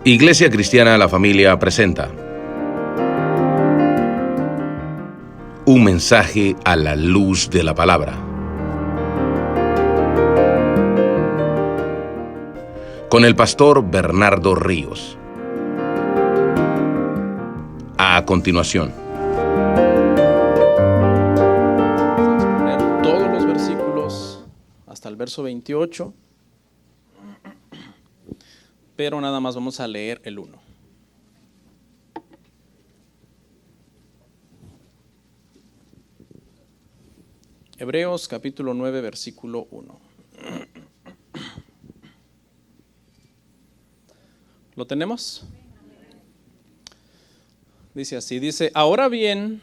Iglesia Cristiana La Familia presenta un mensaje a la luz de la palabra. Con el pastor Bernardo Ríos. A continuación. Vamos a leer todos los versículos hasta el verso 28. Pero nada más vamos a leer el 1. Hebreos capítulo 9, versículo 1. ¿Lo tenemos? Dice así, ahora bien,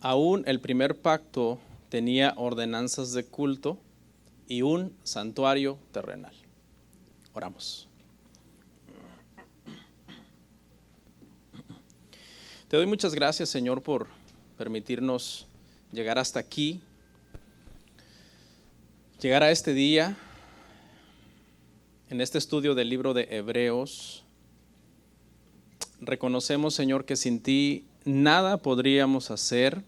aún el primer pacto tenía ordenanzas de culto y un santuario terrenal. Oramos. Te doy muchas gracias, Señor, por permitirnos llegar hasta aquí, llegar a este día, en este estudio del libro de Hebreos. Reconocemos, Señor, que sin ti nada podríamos hacer.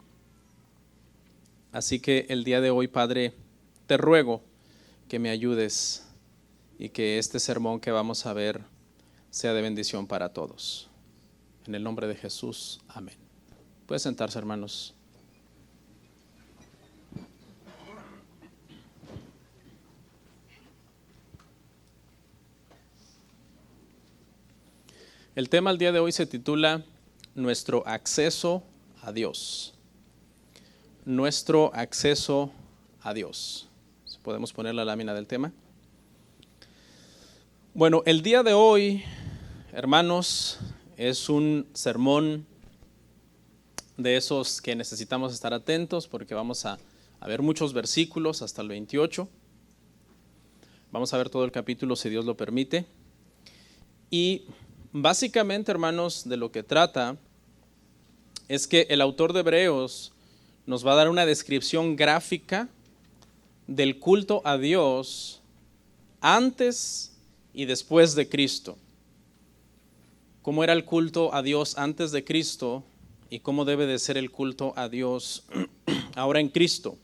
Así que el día de hoy, Padre, te ruego que me ayudes y que este sermón que vamos a ver sea de bendición para todos. En el nombre de Jesús, amén. Pueden sentarse, hermanos. El tema del día de hoy se titula Nuestro acceso a Dios. Nuestro acceso a Dios. ¿Podemos poner la lámina del tema? Bueno, el día de hoy, hermanos, es un sermón de esos que necesitamos estar atentos porque vamos a ver muchos versículos hasta el 28. Vamos a ver todo el capítulo si Dios lo permite. Y básicamente, hermanos, de lo que trata es que el autor de Hebreos nos va a dar una descripción gráfica del culto a Dios antes y después de Cristo. Cómo era el culto a Dios antes de Cristo y cómo debe de ser el culto a Dios ahora en Cristo.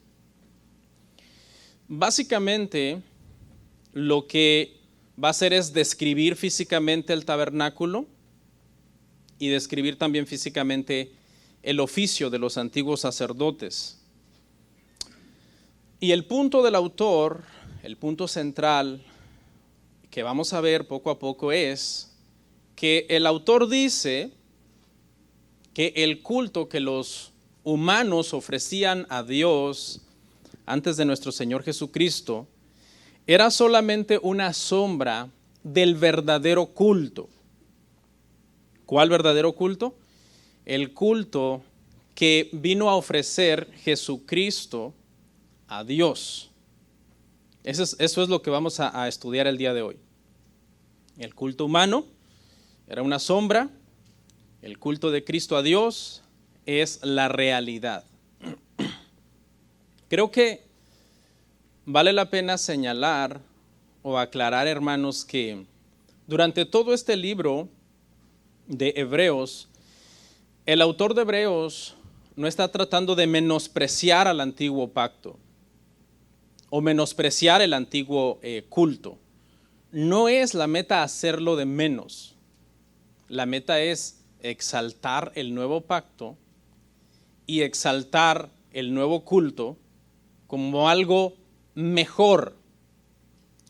Básicamente, lo que va a hacer es describir físicamente el tabernáculo y describir también físicamente el oficio de los antiguos sacerdotes. Y el punto del autor, el punto central que vamos a ver poco a poco es que el autor dice que el culto que los humanos ofrecían a Dios antes de nuestro Señor Jesucristo era solamente una sombra del verdadero culto. ¿Cuál verdadero culto? El culto que vino a ofrecer Jesucristo a Dios. Eso es lo que vamos a estudiar el día de hoy. El culto humano era una sombra, el culto de Cristo a Dios es la realidad. Creo que vale la pena señalar o aclarar, hermanos, que durante todo este libro de Hebreos, el autor de Hebreos no está tratando de menospreciar al antiguo pacto o menospreciar el antiguo culto. No es la meta hacerlo de menos. La meta es exaltar el nuevo pacto y exaltar el nuevo culto como algo mejor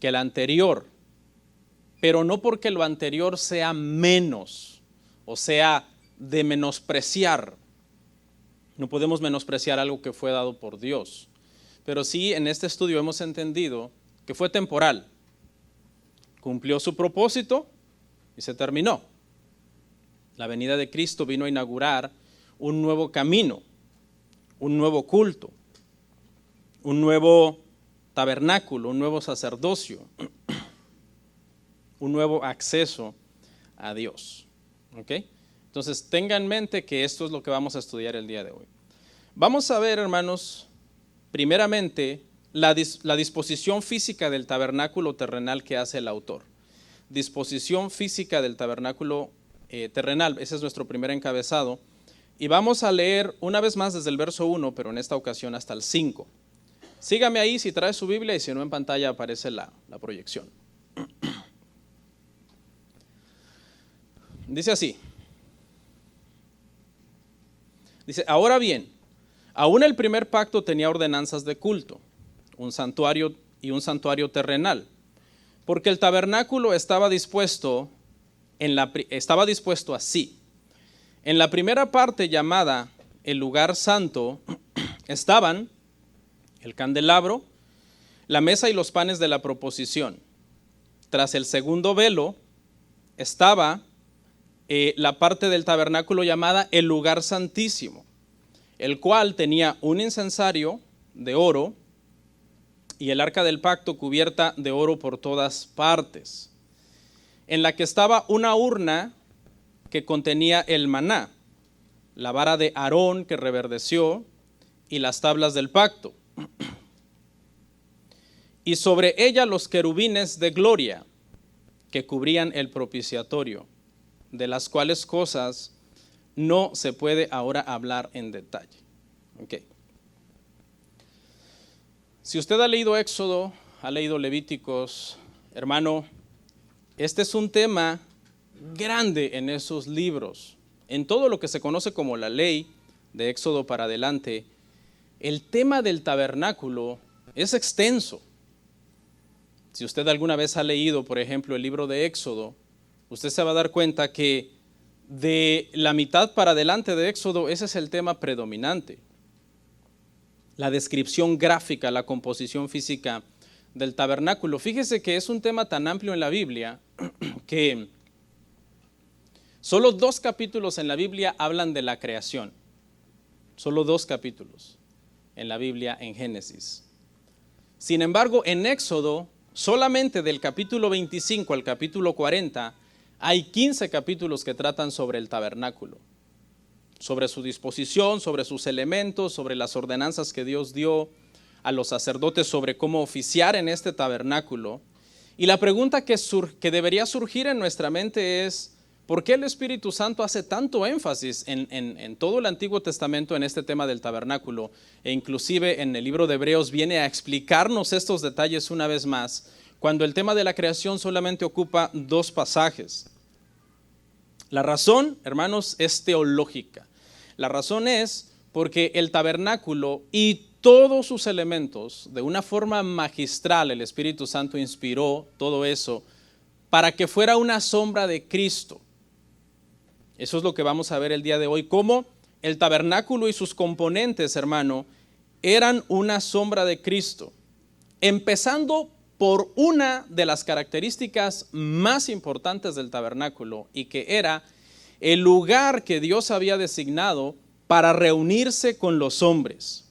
que el anterior, pero no porque lo anterior sea menos o sea de menospreciar. No podemos menospreciar algo que fue dado por Dios, pero sí en este estudio hemos entendido que fue temporal, cumplió su propósito y se terminó. La venida de Cristo vino a inaugurar un nuevo camino, un nuevo culto, un nuevo tabernáculo, un nuevo sacerdocio, un nuevo acceso a Dios. ¿Ok? Entonces, tengan en mente que esto es lo que vamos a estudiar el día de hoy. Vamos a ver, hermanos, primeramente, la disposición física del tabernáculo terrenal que hace el autor. disposición física del tabernáculo terrenal. Ese es nuestro primer encabezado. Y vamos a leer una vez más desde el verso 1, pero en esta ocasión hasta el 5. Sígame ahí si trae su Biblia y si no en pantalla aparece la proyección. Dice así. Dice, ahora bien, aún el primer pacto tenía ordenanzas de culto, un santuario y un santuario terrenal, porque el tabernáculo estaba dispuesto así. En la primera parte llamada el lugar santo estaban el candelabro, la mesa y los panes de la proposición. Tras el segundo velo estaba la parte del tabernáculo llamada el lugar santísimo, el cual tenía un incensario de oro y el arca del pacto cubierta de oro por todas partes, en la que estaba una urna que contenía el maná, la vara de Aarón que reverdeció y las tablas del pacto, y sobre ella los querubines de gloria que cubrían el propiciatorio, de las cuales cosas no se puede ahora hablar en detalle. Okay. Si usted ha leído Éxodo, ha leído Levíticos, hermano, este es un tema grande en esos libros. En todo lo que se conoce como la ley de Éxodo para adelante, el tema del tabernáculo es extenso. Si usted alguna vez ha leído, por ejemplo, el libro de Éxodo, usted se va a dar cuenta que de la mitad para adelante de Éxodo, ese es el tema predominante. La descripción gráfica, la composición física del tabernáculo. Fíjese que es un tema tan amplio en la Biblia que solo 2 capítulos en la Biblia hablan de la creación. Solo 2 capítulos en la Biblia en Génesis. Sin embargo, en Éxodo, solamente del capítulo 25 al capítulo 40, hay 15 capítulos que tratan sobre el tabernáculo, sobre su disposición, sobre sus elementos, sobre las ordenanzas que Dios dio a los sacerdotes sobre cómo oficiar en este tabernáculo. Y la pregunta que debería surgir en nuestra mente es, ¿por qué el Espíritu Santo hace tanto énfasis en todo el Antiguo Testamento en este tema del tabernáculo? E inclusive en el libro de Hebreos viene a explicarnos estos detalles una vez más, cuando el tema de la creación solamente ocupa 2 pasajes. La razón, hermanos, es teológica. La razón es porque el tabernáculo y todos sus elementos, de una forma magistral, el Espíritu Santo inspiró todo eso para que fuera una sombra de Cristo. Eso es lo que vamos a ver el día de hoy, cómo el tabernáculo y sus componentes, hermano, eran una sombra de Cristo. Empezando por una de las características más importantes del tabernáculo, y que era el lugar que Dios había designado para reunirse con los hombres.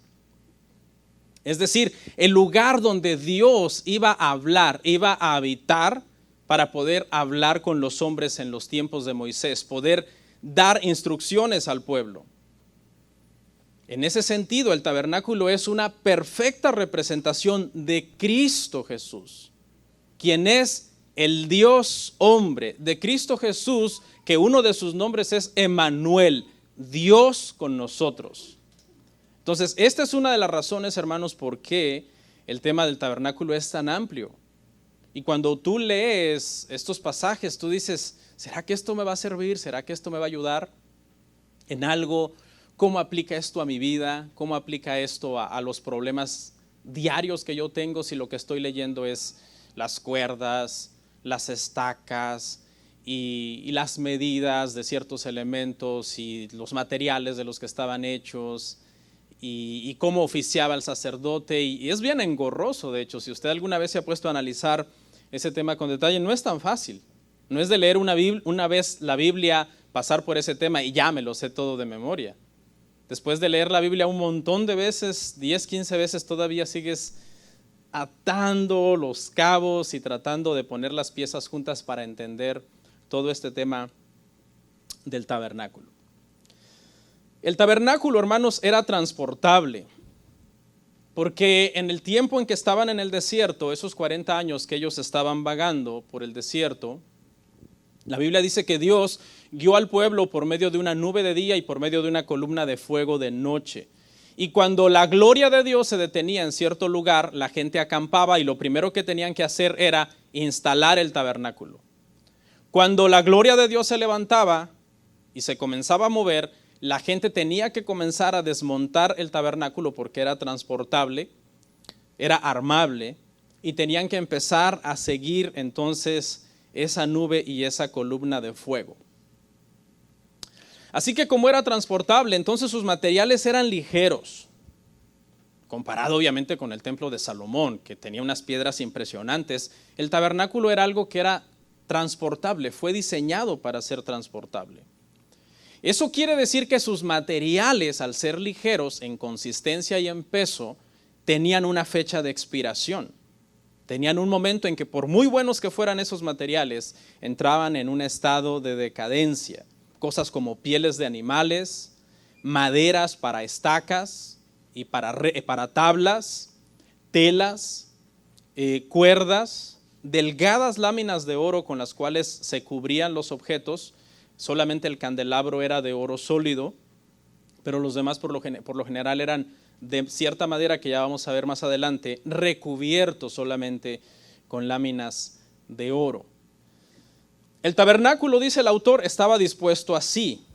Es decir, el lugar donde Dios iba a hablar, iba a habitar para poder hablar con los hombres en los tiempos de Moisés, poder dar instrucciones al pueblo. En ese sentido, el tabernáculo es una perfecta representación de Cristo Jesús, quien es el Dios hombre, de Cristo Jesús, que uno de sus nombres es Emmanuel, Dios con nosotros. Entonces, esta es una de las razones, hermanos, por qué el tema del tabernáculo es tan amplio. Y cuando tú lees estos pasajes, tú dices, ¿será que esto me va a servir? ¿Será que esto me va a ayudar en algo? ¿Cómo aplica esto a mi vida? ¿Cómo aplica esto a los problemas diarios que yo tengo si lo que estoy leyendo es las cuerdas, las estacas y las medidas de ciertos elementos y los materiales de los que estaban hechos y cómo oficiaba el sacerdote? Y es bien engorroso, de hecho. Si usted alguna vez se ha puesto a analizar ese tema con detalle, no es tan fácil. No es de leer una vez la Biblia, pasar por ese tema y ya me lo sé todo de memoria. Después de leer la Biblia un montón de veces, 10, 15 veces, todavía sigues atando los cabos y tratando de poner las piezas juntas para entender todo este tema del tabernáculo. El tabernáculo, hermanos, era transportable, porque en el tiempo en que estaban en el desierto, esos 40 años que ellos estaban vagando por el desierto, La Biblia dice que Dios guió al pueblo por medio de una nube de día y por medio de una columna de fuego de noche. Y cuando la gloria de Dios se detenía en cierto lugar, la gente acampaba y lo primero que tenían que hacer era instalar el tabernáculo. Cuando la gloria de Dios se levantaba y se comenzaba a mover, la gente tenía que comenzar a desmontar el tabernáculo porque era transportable, era armable, y tenían que empezar a seguir entonces esa nube y esa columna de fuego. Así que como era transportable, entonces sus materiales eran ligeros, comparado obviamente con el templo de Salomón, que tenía unas piedras impresionantes. El tabernáculo era algo que era transportable, fue diseñado para ser transportable. Eso quiere decir que sus materiales, al ser ligeros en consistencia y en peso, tenían una fecha de expiración. Tenían un momento en que, por muy buenos que fueran esos materiales, entraban en un estado de decadencia. Cosas como pieles de animales, maderas para estacas y para tablas, telas, cuerdas, delgadas láminas de oro con las cuales se cubrían los objetos. Solamente el candelabro era de oro sólido, pero los demás por lo general eran de cierta madera que ya vamos a ver más adelante, recubiertos solamente con láminas de oro. El tabernáculo, dice el autor, estaba dispuesto así,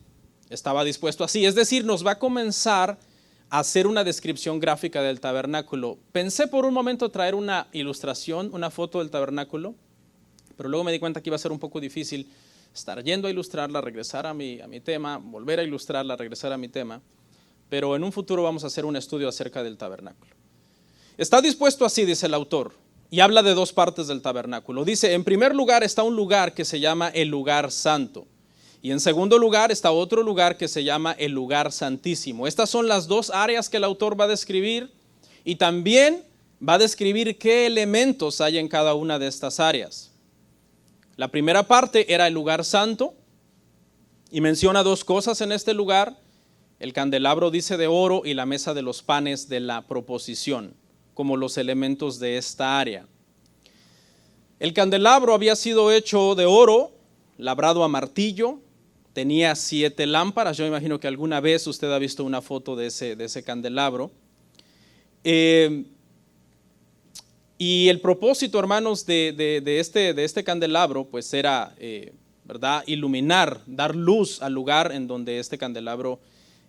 es decir, nos va a comenzar a hacer una descripción gráfica del tabernáculo. Pensé por un momento traer una ilustración, una foto del tabernáculo, pero luego me di cuenta que iba a ser un poco difícil estar yendo a ilustrarla, regresar a mi tema, volver a ilustrarla, regresar a mi tema. Pero en un futuro vamos a hacer un estudio acerca del tabernáculo. Está dispuesto así, dice el autor, y habla de dos partes del tabernáculo. Dice, en primer lugar está un lugar que se llama el lugar santo, y en segundo lugar está otro lugar que se llama el lugar santísimo. Estas son las dos áreas que el autor va a describir, y también va a describir qué elementos hay en cada una de estas áreas. La primera parte era el lugar santo, y menciona dos cosas en este lugar. El candelabro, dice, de oro, y la mesa de los panes de la proposición, como los elementos de esta área. El candelabro había sido hecho de oro, labrado a martillo, tenía 7 lámparas. Yo imagino que alguna vez usted ha visto una foto de ese candelabro. Y el propósito, hermanos, de este candelabro, pues era, ¿verdad?, iluminar, dar luz al lugar en donde este candelabro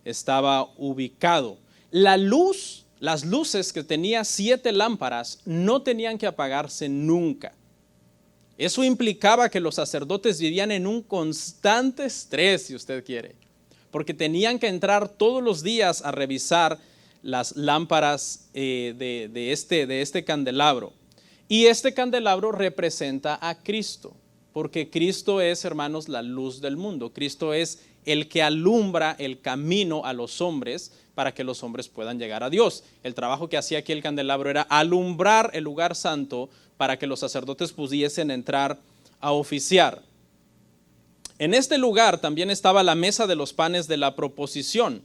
estaba ubicado. Las luces que tenía 7 lámparas no tenían que apagarse nunca. Eso implicaba que los sacerdotes vivían en un constante estrés, si usted quiere, porque tenían que entrar todos los días a revisar las lámparas de este candelabro. Y este candelabro representa a Cristo, porque Cristo es, hermanos, la luz del mundo. Cristo es el que alumbra el camino a los hombres para que los hombres puedan llegar a Dios. El trabajo que hacía aquí el candelabro era alumbrar el lugar santo para que los sacerdotes pudiesen entrar a oficiar. En este lugar también estaba la mesa de los panes de la proposición,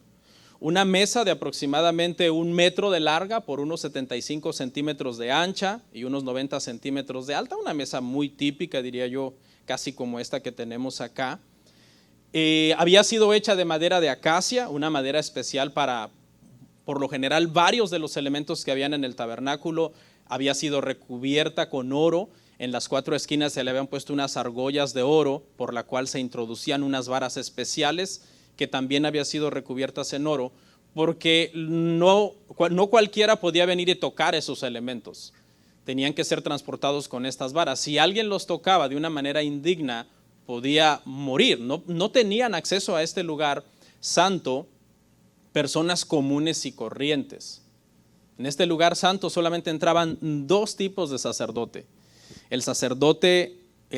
una mesa de aproximadamente 1 metro de larga por unos 75 centímetros de ancha y unos 90 centímetros de alta, una mesa muy típica, diría yo, casi como esta que tenemos acá. Había sido hecha de madera de acacia, una madera especial para, por lo general, varios de los elementos que habían en el tabernáculo. Había sido recubierta con oro. En las 4 esquinas se le habían puesto unas argollas de oro por la cual se introducían unas varas especiales que también habían sido recubiertas en oro, porque no cualquiera podía venir y tocar esos elementos. Tenían que ser transportados con estas varas. Si alguien los tocaba de una manera indigna, podía morir. No tenían acceso a este lugar santo personas comunes y corrientes. En este lugar santo solamente entraban 2 tipos de sacerdote. El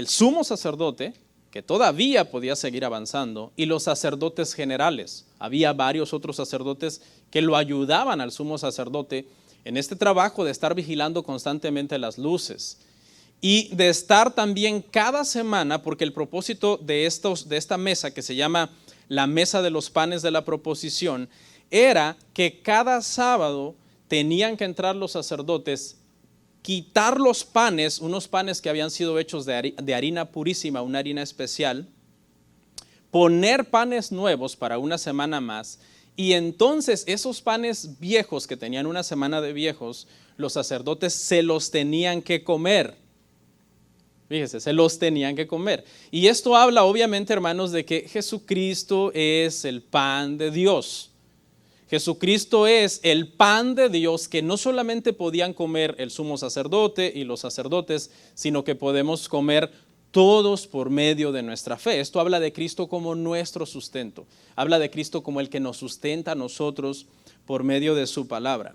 sumo sacerdote, que todavía podía seguir avanzando, y los sacerdotes generales. Había varios otros sacerdotes que lo ayudaban al sumo sacerdote en este trabajo de estar vigilando constantemente las luces y de estar también cada semana, porque el propósito de esta mesa, que se llama la mesa de los panes de la proposición, era que cada sábado tenían que entrar los sacerdotes quitar los panes, unos panes que habían sido hechos de harina purísima, una harina especial, poner panes nuevos para una semana más, y entonces esos panes viejos que tenían una semana de viejos, los sacerdotes se los tenían que comer. Fíjese, se los tenían que comer. Y esto habla obviamente, hermanos, de que Jesucristo es el pan de Dios. Jesucristo es el pan de Dios que no solamente podían comer el sumo sacerdote y los sacerdotes, sino que podemos comer todos por medio de nuestra fe. Esto habla de Cristo como nuestro sustento. Habla de Cristo como el que nos sustenta a nosotros por medio de su palabra.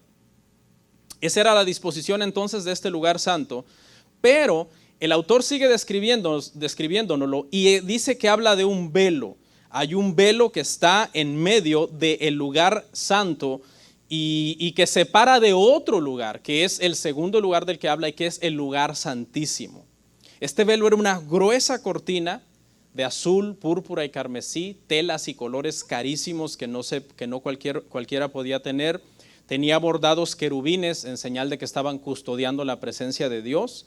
Esa era la disposición entonces de este lugar santo, pero el autor sigue describiéndonoslo y dice que habla de un velo. Hay un velo que está en medio del lugar santo y que separa de otro lugar, que es el segundo lugar del que habla y que es el lugar santísimo. Este velo era una gruesa cortina de azul, púrpura y carmesí, telas y colores carísimos que no cualquiera podía tener. Tenía bordados querubines en señal de que estaban custodiando la presencia de Dios.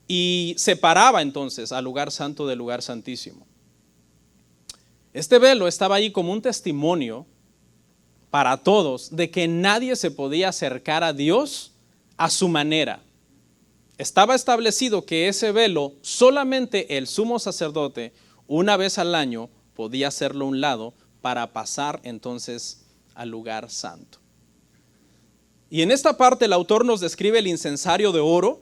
Y separaba entonces al lugar santo del lugar santísimo. Este velo estaba ahí como un testimonio para todos de que nadie se podía acercar a Dios a su manera. Estaba establecido que ese velo solamente el sumo sacerdote una vez al año podía hacerlo a un lado para pasar entonces al lugar santo. Y en esta parte el autor nos describe el incensario de oro.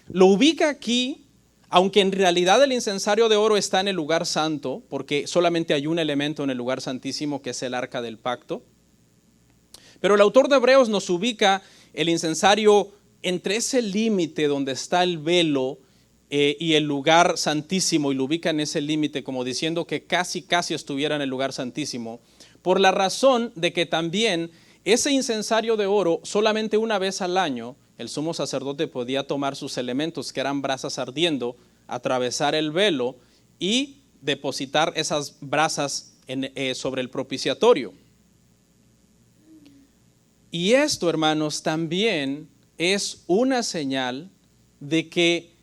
Lo ubica aquí, aunque en realidad el incensario de oro está en el lugar santo, porque solamente hay un elemento en el lugar santísimo que es el arca del pacto. Pero el autor de Hebreos nos ubica el incensario entre ese límite donde está el velo y el lugar santísimo, y lo ubica en ese límite como diciendo que casi estuviera en el lugar santísimo, por la razón de que también ese incensario de oro solamente una vez al año el sumo sacerdote podía tomar sus elementos, que eran brasas ardiendo, atravesar el velo y depositar esas brasas sobre el propiciatorio. Y esto, hermanos, también es una señal de que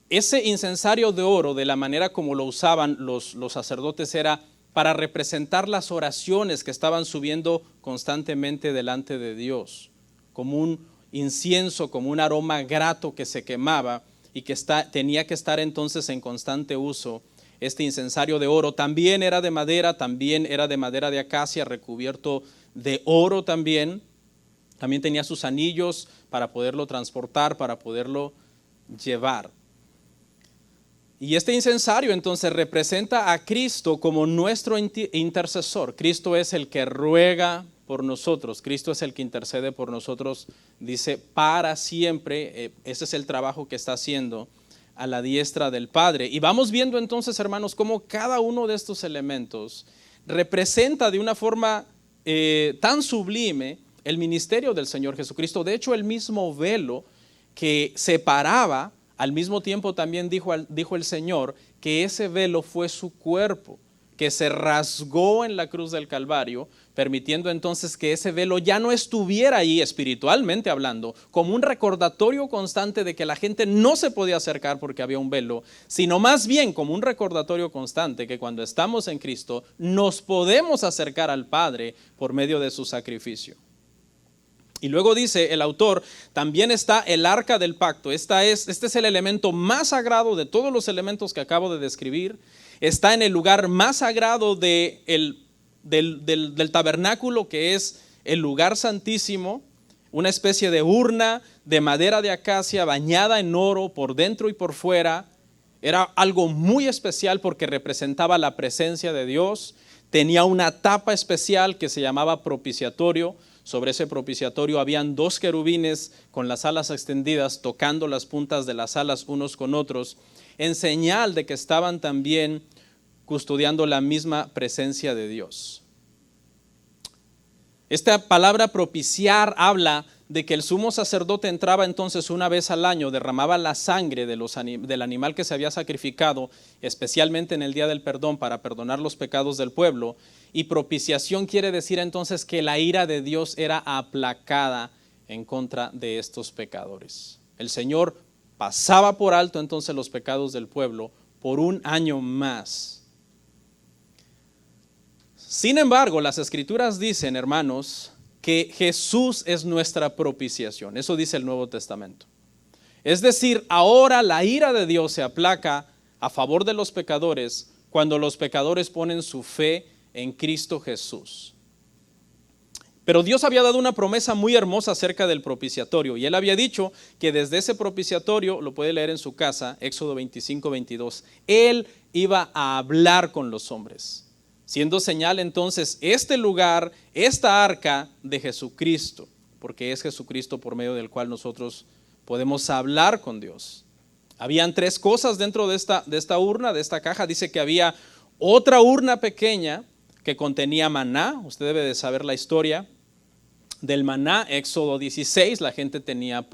ese incensario de oro, de la manera como lo usaban los sacerdotes, era para representar las oraciones que estaban subiendo constantemente delante de Dios, como un incienso, como un aroma grato que se quemaba y que tenía que estar entonces en constante uso. Este incensario de oro también era de madera de acacia, recubierto de oro también. También tenía sus anillos para poderlo transportar, para poderlo llevar. Y este incensario entonces representa a Cristo como nuestro intercesor. Cristo es el que ruega por nosotros, Cristo es el que intercede por nosotros, dice para siempre. Ese es el trabajo que está haciendo a la diestra del Padre. Y vamos viendo entonces, hermanos, cómo cada uno de estos elementos representa de una forma tan sublime el ministerio del Señor Jesucristo. De hecho, el mismo velo que separaba, al mismo tiempo también dijo el Señor que ese velo fue su cuerpo, que se rasgó en la cruz del Calvario, permitiendo entonces que ese velo ya no estuviera ahí espiritualmente hablando, como un recordatorio constante de que la gente no se podía acercar porque había un velo, sino más bien como un recordatorio constante que cuando estamos en Cristo nos podemos acercar al Padre por medio de su sacrificio. Y luego dice el autor, también está el arca del pacto. Este es el elemento más sagrado de todos los elementos que acabo de describir. Está en el lugar más sagrado del tabernáculo, que es el lugar santísimo, una especie de urna de madera de acacia bañada en oro por dentro y por fuera. Era algo muy especial porque representaba la presencia de Dios. Tenía una tapa especial que se llamaba propiciatorio. Sobre ese propiciatorio habían 2 querubines con las alas extendidas, tocando las puntas de las alas unos con otros, en señal de que estaban también custodiando la misma presencia de Dios. Esta palabra propiciar habla de que el sumo sacerdote entraba entonces una vez al año, derramaba la sangre del animal que se había sacrificado, especialmente en el día del perdón, para perdonar los pecados del pueblo. Y propiciación quiere decir entonces que la ira de Dios era aplacada en contra de estos pecadores. El Señor pasaba por alto entonces los pecados del pueblo por un año más. Sin embargo, las Escrituras dicen, hermanos, que Jesús es nuestra propiciación. Eso dice el Nuevo Testamento. Es decir, ahora la ira de Dios se aplaca a favor de los pecadores cuando los pecadores ponen su fe en Cristo Jesús. Pero Dios había dado una promesa muy hermosa acerca del propiciatorio, y Él había dicho que desde ese propiciatorio, lo puede leer en su casa, Éxodo 25:22, Él iba a hablar con los hombres, siendo señal entonces este lugar, esta arca de Jesucristo, porque es Jesucristo por medio del cual nosotros podemos hablar con Dios. Habían tres cosas dentro de esta urna, de esta caja. Dice que había otra urna pequeña que contenía maná. Usted debe de saber la historia del maná. Éxodo 16, la gente tenía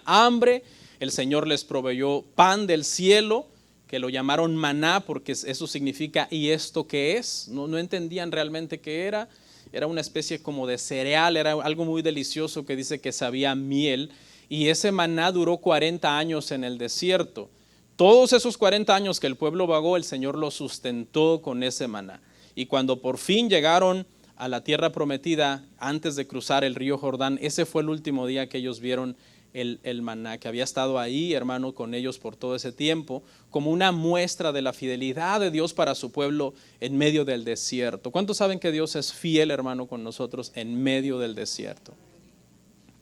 hambre, el Señor les proveyó pan del cielo, que lo llamaron maná porque eso significa ¿y esto qué es? No entendían realmente qué era. Era una especie como de cereal, era algo muy delicioso que dice que sabía a miel. Y ese maná duró 40 años en el desierto. Todos esos 40 años que el pueblo vagó, el Señor lo sustentó con ese maná. Y cuando por fin llegaron a la tierra prometida, antes de cruzar el río Jordán, ese fue el último día que ellos vieron el maná, que había estado ahí, hermano, con ellos por todo ese tiempo, como una muestra de la fidelidad de Dios para su pueblo en medio del desierto. ¿Cuántos saben que Dios es fiel, hermano, con nosotros en medio del desierto?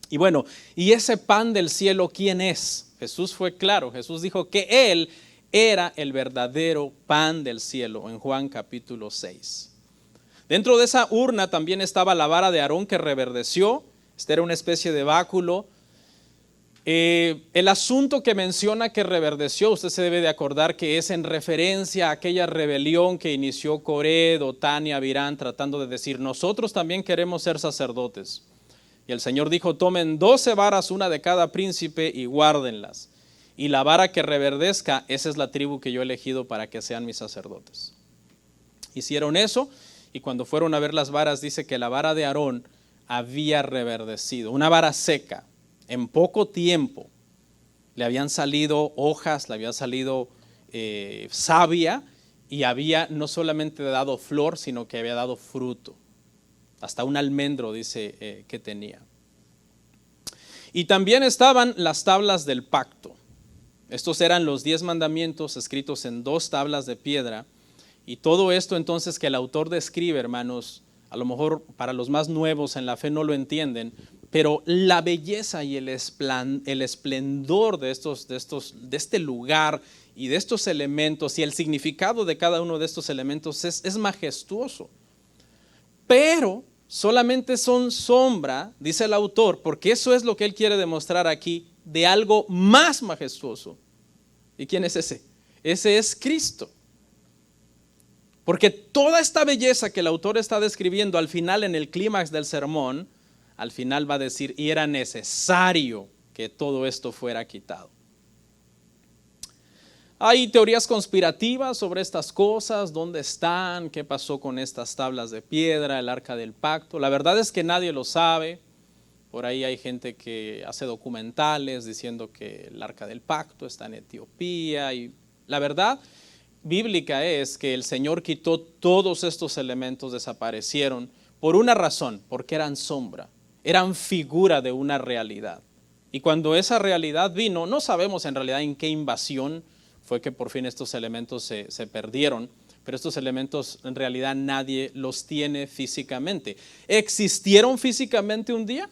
Y bueno, ¿y ese pan del cielo quién es? Jesús fue claro, Jesús dijo que Él era el verdadero pan del cielo en Juan capítulo 6. Dentro de esa urna también estaba la vara de Aarón que reverdeció. Esta era una especie de báculo. El asunto que menciona que reverdeció, usted se debe de acordar que es en referencia a aquella rebelión que inició Coré, Dotán y Abirán, tratando de decir, nosotros también queremos ser sacerdotes. Y el Señor dijo, tomen 12 varas, una de cada príncipe, y guárdenlas. Y la vara que reverdezca, esa es la tribu que yo he elegido para que sean mis sacerdotes. Hicieron eso, y cuando fueron a ver las varas, dice que la vara de Aarón había reverdecido, una vara seca. En poco tiempo le habían salido hojas, le había salido savia, y había no solamente dado flor, sino que había dado fruto. Hasta un almendro dice que tenía. Y también estaban las tablas del pacto. Estos eran los 10 mandamientos escritos en 2 tablas de piedra. Y todo esto entonces que el autor describe, hermanos, a lo mejor para los más nuevos en la fe no lo entienden, pero la belleza y el esplendor de este lugar y de estos elementos y el significado de cada uno de estos elementos es majestuoso. Pero solamente son sombra, dice el autor, porque eso es lo que él quiere demostrar aquí, de algo más majestuoso. ¿Y quién es ese? Ese es Cristo. Porque toda esta belleza que el autor está describiendo al final, en el clímax del sermón, al final va a decir, y era necesario que todo esto fuera quitado. Hay teorías conspirativas sobre estas cosas, dónde están, qué pasó con estas tablas de piedra, el arca del pacto. La verdad es que nadie lo sabe. Por ahí hay gente que hace documentales diciendo que el arca del pacto está en Etiopía. Y la verdad bíblica es que el Señor quitó todos estos elementos, desaparecieron por una razón, porque eran sombra, eran figura de una realidad. Y cuando esa realidad vino, no sabemos en realidad en qué invasión fue que por fin estos elementos se perdieron, pero estos elementos en realidad nadie los tiene físicamente. ¿Existieron físicamente un día?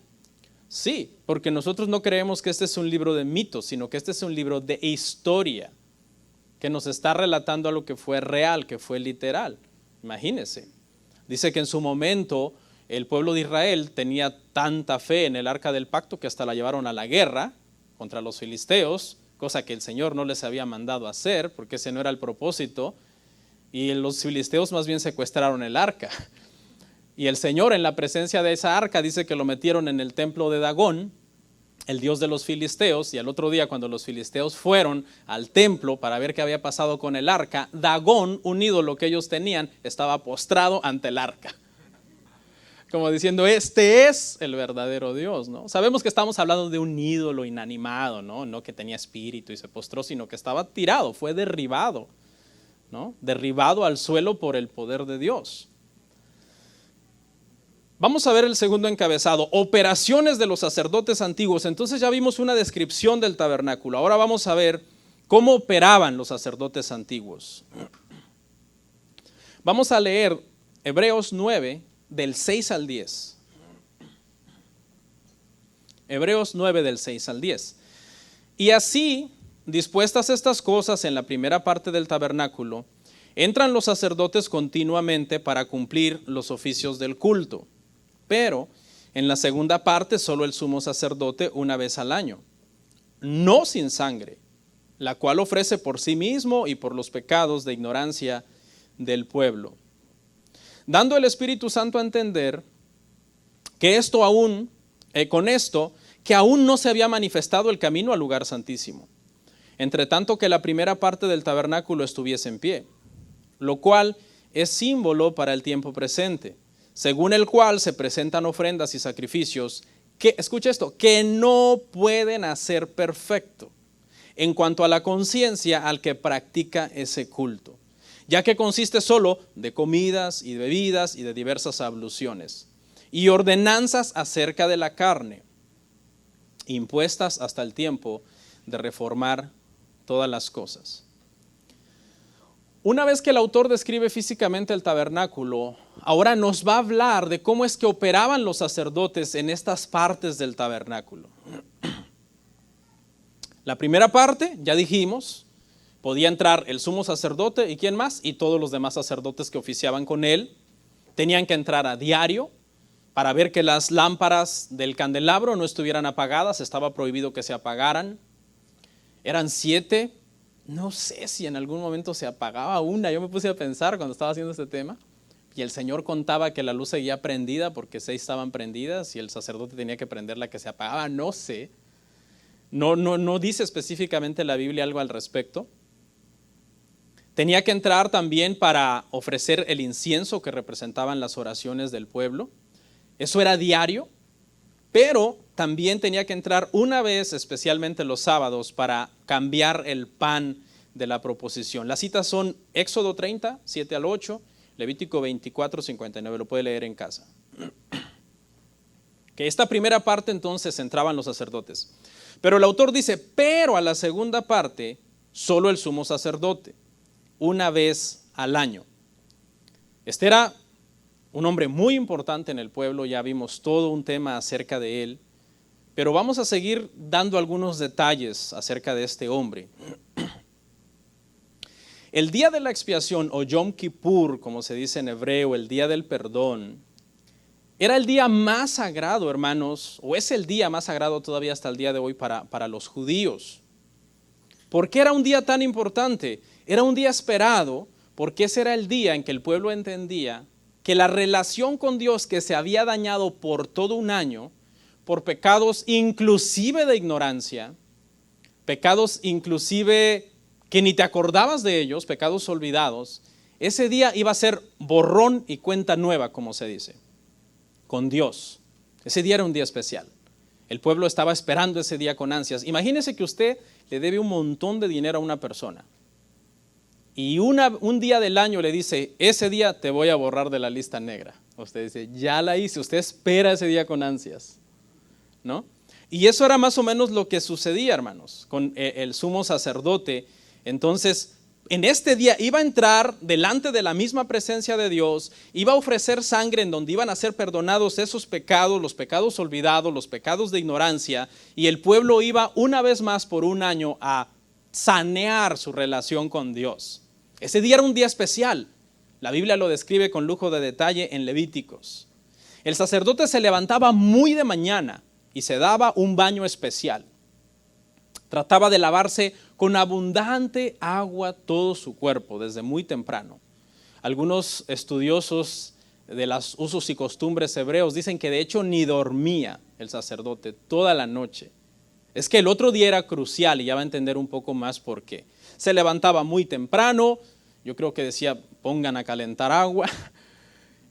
Sí, porque nosotros no creemos que este es un libro de mitos, sino que este es un libro de historia, que nos está relatando algo que fue real, que fue literal. Imagínense. Dice que en su momento el pueblo de Israel tenía tanta fe en el arca del pacto que hasta la llevaron a la guerra contra los filisteos, cosa que el Señor no les había mandado hacer, porque ese no era el propósito, y los filisteos más bien secuestraron el arca. Y el Señor, en la presencia de esa arca, dice que lo metieron en el templo de Dagón, el dios de los filisteos, y al otro día cuando los filisteos fueron al templo para ver qué había pasado con el arca, Dagón, un ídolo que ellos tenían, estaba postrado ante el arca. Como diciendo, este es el verdadero Dios, ¿no? Sabemos que estamos hablando de un ídolo inanimado, ¿no? No que tenía espíritu y se postró, sino que estaba tirado, fue derribado, ¿no? Derribado al suelo por el poder de Dios. Vamos a ver el segundo encabezado, operaciones de los sacerdotes antiguos. Entonces ya vimos una descripción del tabernáculo. Ahora vamos a ver cómo operaban los sacerdotes antiguos. Vamos a leer Hebreos 9, del 6 al 10. Hebreos 9, del 6 al 10. Y así, dispuestas estas cosas en la primera parte del tabernáculo, entran los sacerdotes continuamente para cumplir los oficios del culto. Pero en la segunda parte solo el sumo sacerdote una vez al año, no sin sangre, la cual ofrece por sí mismo y por los pecados de ignorancia del pueblo, dando el Espíritu Santo a entender que que aún no se había manifestado el camino al lugar santísimo, entre tanto que la primera parte del tabernáculo estuviese en pie, lo cual es símbolo para el tiempo presente, según el cual se presentan ofrendas y sacrificios que, escucha esto, que no pueden hacer perfecto en cuanto a la conciencia al que practica ese culto, ya que consiste solo de comidas y bebidas y de diversas abluciones y ordenanzas acerca de la carne, impuestas hasta el tiempo de reformar todas las cosas. Una vez que el autor describe físicamente el tabernáculo, ahora nos va a hablar de cómo es que operaban los sacerdotes en estas partes del tabernáculo. La primera parte, ya dijimos, podía entrar el sumo sacerdote y ¿quién más? Y todos los demás sacerdotes que oficiaban con él. Tenían que entrar a diario para ver que las lámparas del candelabro no estuvieran apagadas, estaba prohibido que se apagaran. Eran 7. No sé si en algún momento se apagaba una. Yo me puse a pensar cuando estaba haciendo este tema y el Señor contaba que la luz seguía prendida porque 6 estaban prendidas y el sacerdote tenía que prender la que se apagaba. No sé. No dice específicamente la Biblia algo al respecto. Tenía que entrar también para ofrecer el incienso que representaban las oraciones del pueblo. Eso era diario, pero también tenía que entrar una vez, especialmente los sábados, para cambiar el pan de la proposición. Las citas son Éxodo 30, 7 al 8, Levítico 24, 59, lo puede leer en casa. Que esta primera parte entonces entraban los sacerdotes. Pero el autor dice, pero a la segunda parte, solo el sumo sacerdote, una vez al año. Este era un hombre muy importante en el pueblo, ya vimos todo un tema acerca de él. Pero vamos a seguir dando algunos detalles acerca de este hombre. El día de la expiación, o Yom Kippur, como se dice en hebreo, el día del perdón, era el día más sagrado, hermanos, o es el día más sagrado todavía hasta el día de hoy para los judíos. ¿Por qué era un día tan importante? Era un día esperado, porque ese era el día en que el pueblo entendía que la relación con Dios que se había dañado por todo un año, por pecados inclusive de ignorancia, pecados inclusive que ni te acordabas de ellos, pecados olvidados, ese día iba a ser borrón y cuenta nueva, como se dice, con Dios. Ese día era un día especial. El pueblo estaba esperando ese día con ansias. Imagínese que usted le debe un montón de dinero a una persona y un día del año le dice, ese día te voy a borrar de la lista negra. Usted dice, ya la hice, usted espera ese día con ansias, ¿no? Y eso era más o menos lo que sucedía, hermanos, con el sumo sacerdote. Entonces, en este día iba a entrar delante de la misma presencia de Dios, iba a ofrecer sangre en donde iban a ser perdonados esos pecados, los pecados olvidados, los pecados de ignorancia, y el pueblo iba una vez más por un año a sanear su relación con Dios. Ese día era un día especial. La Biblia lo describe con lujo de detalle en Levíticos. El sacerdote se levantaba muy de mañana y se daba un baño especial. Trataba de lavarse con abundante agua todo su cuerpo desde muy temprano. Algunos estudiosos de los usos y costumbres hebreos dicen que de hecho ni dormía el sacerdote toda la noche. Es que el otro día era crucial y ya va a entender un poco más por qué. Se levantaba muy temprano, yo creo que decía pongan a calentar agua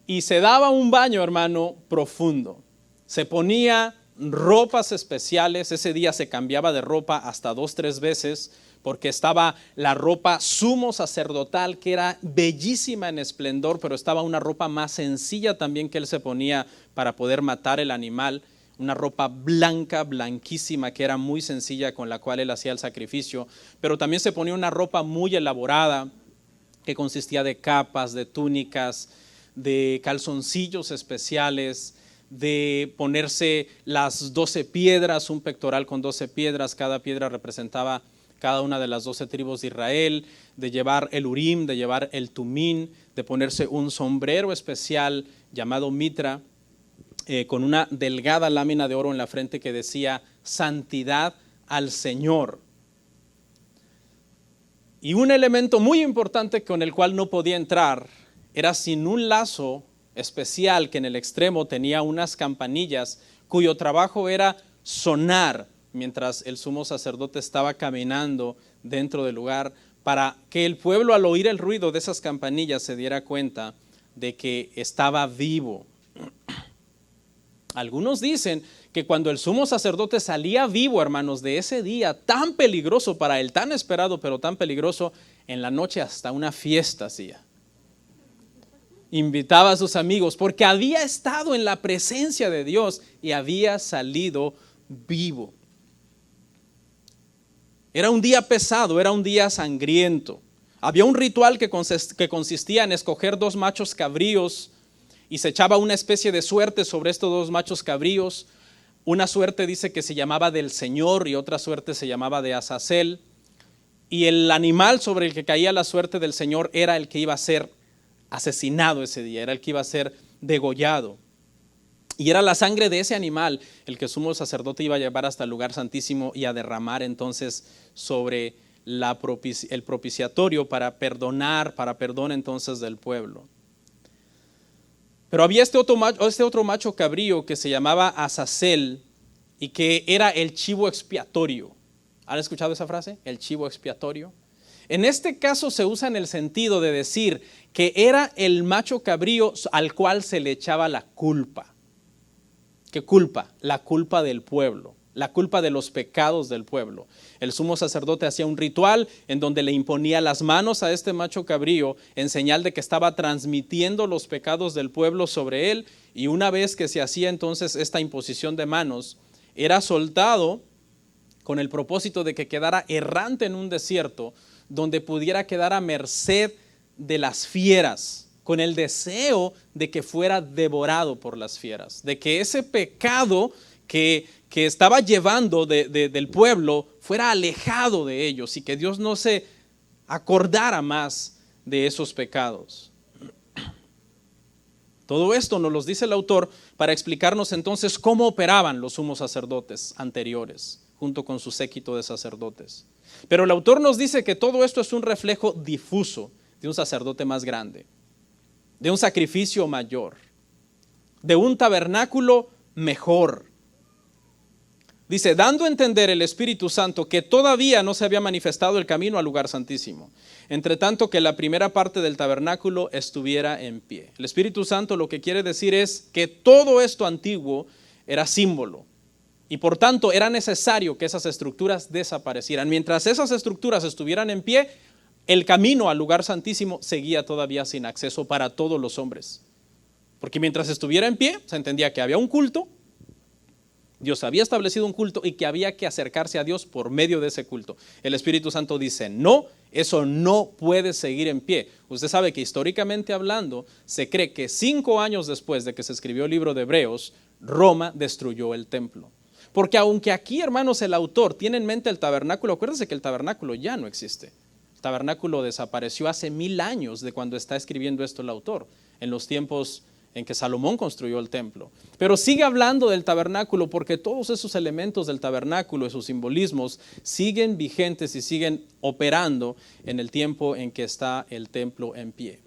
y se daba un baño, hermano, profundo. Se ponía ropas especiales. Ese día se cambiaba de ropa hasta 2, 3 veces, porque estaba la ropa sumo sacerdotal, que era bellísima en esplendor, pero estaba una ropa más sencilla también que él se ponía para poder matar el animal. Una ropa blanca, blanquísima, que era muy sencilla, con la cual él hacía el sacrificio. Pero también se ponía una ropa muy elaborada, que consistía de capas, de túnicas, de calzoncillos especiales, de ponerse las 12 piedras, un pectoral con 12 piedras, cada piedra representaba cada una de las 12 tribus de Israel, de llevar el Urim, de llevar el Tumín, de ponerse un sombrero especial llamado mitra, con una delgada lámina de oro en la frente que decía santidad al Señor. Y un elemento muy importante con el cual no podía entrar era sin un lazo especial que en el extremo tenía unas campanillas cuyo trabajo era sonar mientras el sumo sacerdote estaba caminando dentro del lugar, para que el pueblo, al oír el ruido de esas campanillas, se diera cuenta de que estaba vivo. Algunos dicen que cuando el sumo sacerdote salía vivo, hermanos, de ese día tan peligroso para él, tan esperado pero tan peligroso, en la noche hasta una fiesta hacía. Invitaba a sus amigos porque había estado en la presencia de Dios y había salido vivo. Era un día pesado, era un día sangriento. Había un ritual que consistía en escoger 2 machos cabríos y se echaba una especie de suerte sobre estos 2 machos cabríos. Una suerte dice que se llamaba del Señor y otra suerte se llamaba de Azazel. Y el animal sobre el que caía la suerte del Señor era el que iba a ser asesinado ese día, era el que iba a ser degollado. Y era la sangre de ese animal el que el sumo sacerdote iba a llevar hasta el lugar santísimo y a derramar entonces sobre el propiciatorio para perdón entonces del pueblo. Pero había este otro macho cabrío que se llamaba Azazel y que era el chivo expiatorio. ¿Han escuchado esa frase? El chivo expiatorio. En este caso se usa en el sentido de decir que era el macho cabrío al cual se le echaba la culpa. ¿Qué culpa? La culpa del pueblo, la culpa de los pecados del pueblo. El sumo sacerdote hacía un ritual en donde le imponía las manos a este macho cabrío en señal de que estaba transmitiendo los pecados del pueblo sobre él, y una vez que se hacía entonces esta imposición de manos, era soltado con el propósito de que quedara errante en un desierto donde pudiera quedar a merced de las fieras, con el deseo de que fuera devorado por las fieras, de que ese pecado que estaba llevando del pueblo fuera alejado de ellos y que Dios no se acordara más de esos pecados. Todo esto nos lo dice el autor para explicarnos entonces cómo operaban los sumos sacerdotes anteriores, junto con su séquito de sacerdotes. Pero el autor nos dice que todo esto es un reflejo difuso de un sacerdote más grande, de un sacrificio mayor, de un tabernáculo mejor. Dice, dando a entender el Espíritu Santo que todavía no se había manifestado el camino al lugar santísimo, entre tanto que la primera parte del tabernáculo estuviera en pie. El Espíritu Santo lo que quiere decir es que todo esto antiguo era símbolo y por tanto era necesario que esas estructuras desaparecieran. Mientras esas estructuras estuvieran en pie, el camino al lugar santísimo seguía todavía sin acceso para todos los hombres. Porque mientras estuviera en pie, se entendía que había un culto, Dios había establecido un culto y que había que acercarse a Dios por medio de ese culto. El Espíritu Santo dice, no, eso no puede seguir en pie. Usted sabe que históricamente hablando, se cree que 5 años después de que se escribió el libro de Hebreos, Roma destruyó el templo. Porque aunque aquí, hermanos, el autor tiene en mente el tabernáculo, acuérdense que el tabernáculo ya no existe. El tabernáculo desapareció hace 1000 años de cuando está escribiendo esto el autor, en los tiempos en que Salomón construyó el templo. Pero sigue hablando del tabernáculo porque todos esos elementos del tabernáculo y sus simbolismos siguen vigentes y siguen operando en el tiempo en que está el templo en pie.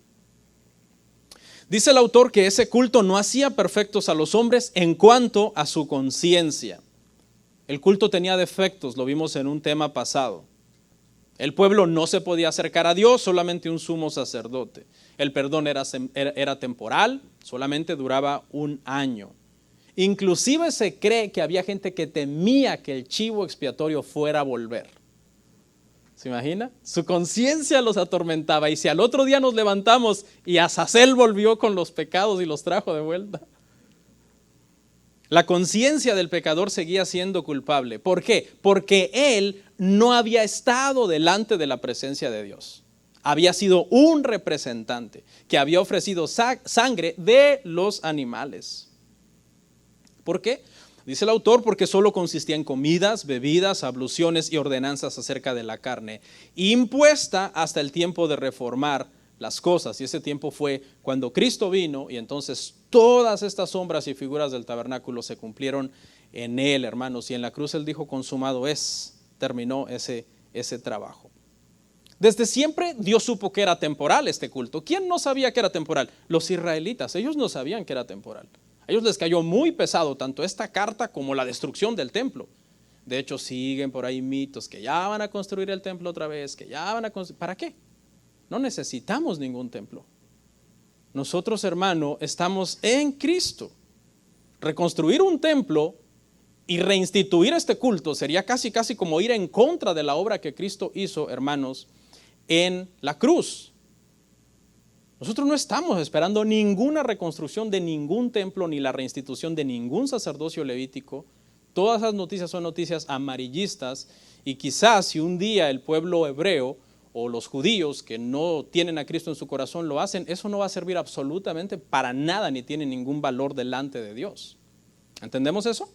Dice el autor que ese culto no hacía perfectos a los hombres en cuanto a su conciencia. El culto tenía defectos, lo vimos en un tema pasado. El pueblo no se podía acercar a Dios, solamente un sumo sacerdote. El perdón era temporal, solamente duraba 1 año. Inclusive se cree que había gente que temía que el chivo expiatorio fuera a volver. ¿Se imagina? Su conciencia los atormentaba, y si al otro día nos levantamos y Azazel volvió con los pecados y los trajo de vuelta. La conciencia del pecador seguía siendo culpable. ¿Por qué? Porque él no había estado delante de la presencia de Dios. Había sido un representante que había ofrecido sangre de los animales. ¿Por qué? Dice el autor, porque solo consistía en comidas, bebidas, abluciones y ordenanzas acerca de la carne, impuesta hasta el tiempo de reformar las cosas. Y ese tiempo fue cuando Cristo vino, y entonces todas estas sombras y figuras del tabernáculo se cumplieron en él, hermanos. Y en la cruz él dijo: consumado es. Terminó ese trabajo. Desde siempre Dios supo que era temporal este culto. ¿Quién no sabía que era temporal? Los israelitas. Ellos no sabían que era temporal. A ellos les cayó muy pesado tanto esta carta como la destrucción del templo. De hecho, siguen por ahí mitos que ya van a construir el templo otra vez, que ya van a construir. ¿Para qué? No necesitamos ningún templo. Nosotros, hermano, estamos en Cristo. Reconstruir un templo y reinstituir este culto sería casi como ir en contra de la obra que Cristo hizo, hermanos, en la cruz. Nosotros no estamos esperando ninguna reconstrucción de ningún templo ni la reinstitución de ningún sacerdocio levítico. Todas esas noticias son noticias amarillistas, y quizás si un día el pueblo hebreo o los judíos que no tienen a Cristo en su corazón lo hacen, eso no va a servir absolutamente para nada ni tiene ningún valor delante de Dios. ¿Entendemos eso?